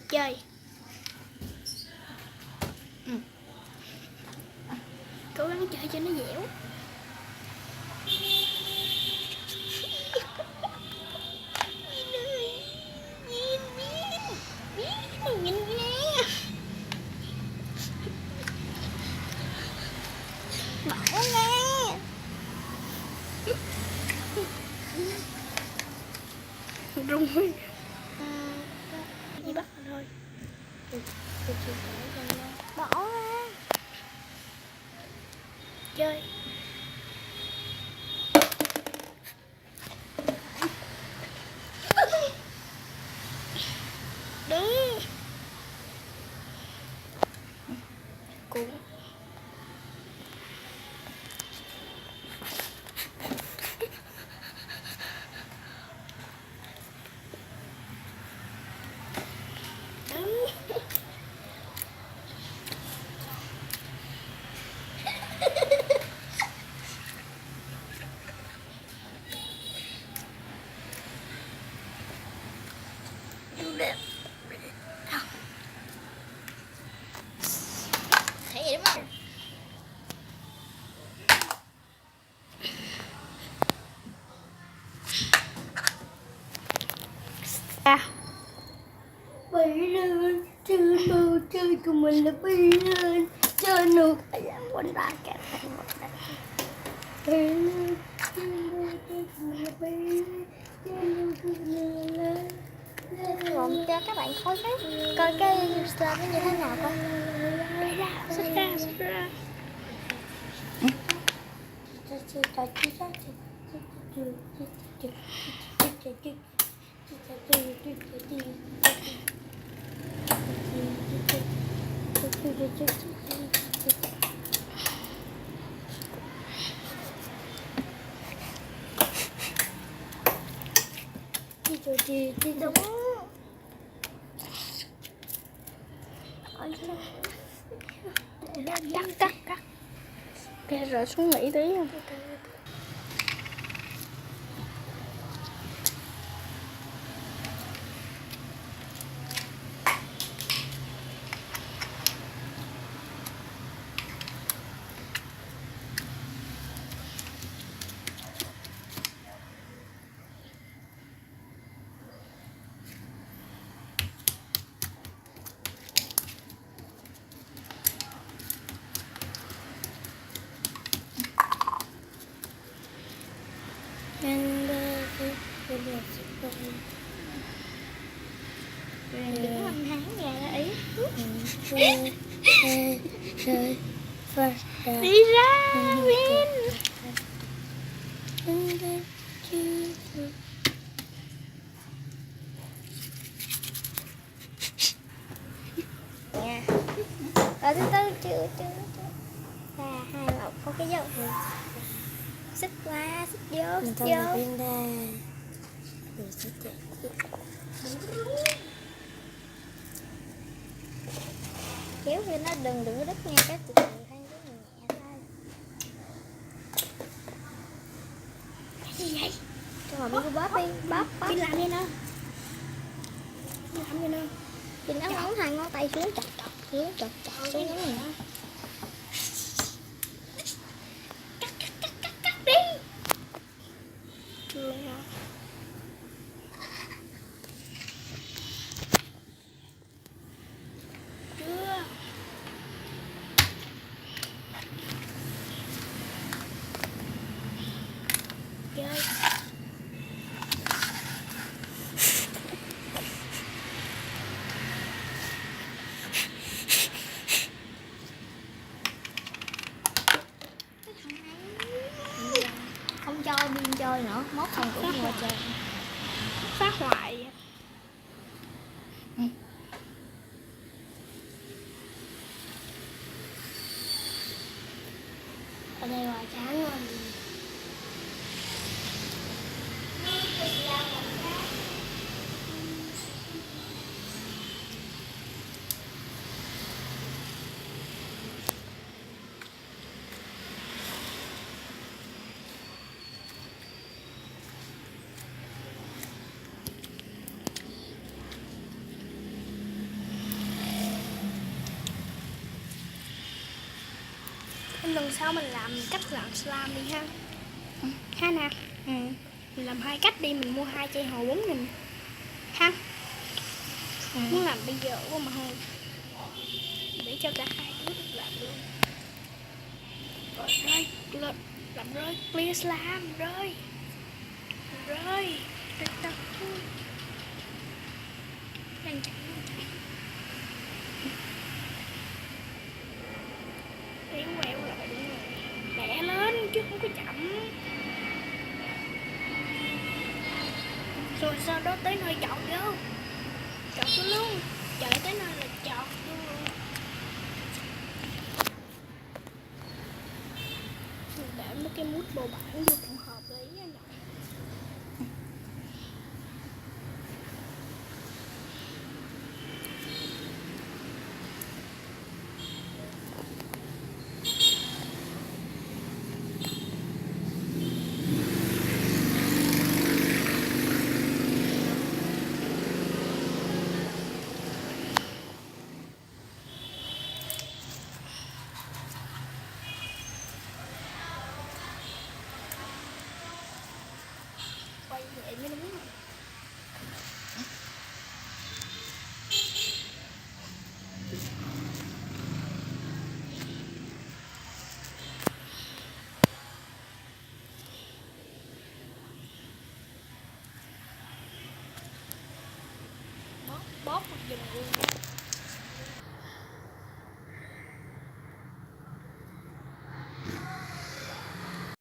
Chơi. Cố gắng chơi cho nó dẻo. Nhìn nè. Bỏ nè. Rung rồi. Chỉ bắt thôi. Bỏ ra. Chơi. Đứng. Cú. Thấy vậy đúng không? Bay lên, chơi của mình là bay lên, chơi nước phải làm quanh ta cả thành một đây. Bay lên, chơi của mình là bay lên, chơi nước của mình là lên. Gồm cho các bạn coi cái slide nó như thế nào coi. Đây ra, xích ra, xích ra. Đúng. Cắt. Kệ rồi xuống nghỉ tí không? Đừng có tháng nhà ý. Đi ra Vin. Nha. Rồi từ chưa. 3, 2, 1 có cái dấu. Xích qua, xích vô, xích vô. Kéo cho nó đừng có đứt nha, cái từ từ hay cái nhẹ thôi. Cái gì vậy? Cho mà biết bóp đi, bóp. Đi làm đi nè. Làm đi nè. Thì nó ngón hai ngón tay xuống chọc xuống xuống cái này. Cắt đi. Chưa hả? Chơi. Không cho Biên chơi nữa, mốt thằng cũng ngồi chơi. Phát hoài. Ở đây hoài chán rồi. tuần sau mình làm cách làm slime đi ha. Ha nè. Mình làm 2 cách đi, mình mua 2 chai hồ 4.000 ha. Muốn làm bây giờ quá mà thôi, để cho cả hai đứa được làm luôn. Rồi rơi, làm rơi, clear slime rơi, rơi, đang chạy, éo quẹo lại đúng rồi, đẻ lên chứ không có chậm. Rồi sau đó tới nơi chọt vô, chọt vô luôn, chờ tới nơi là chọt vô luôn. Để mấy cái mút bồ bản vô cũng hợp lý á nhỉ. Quay vậy mới đúng rồi. Bóp một dùm luôn.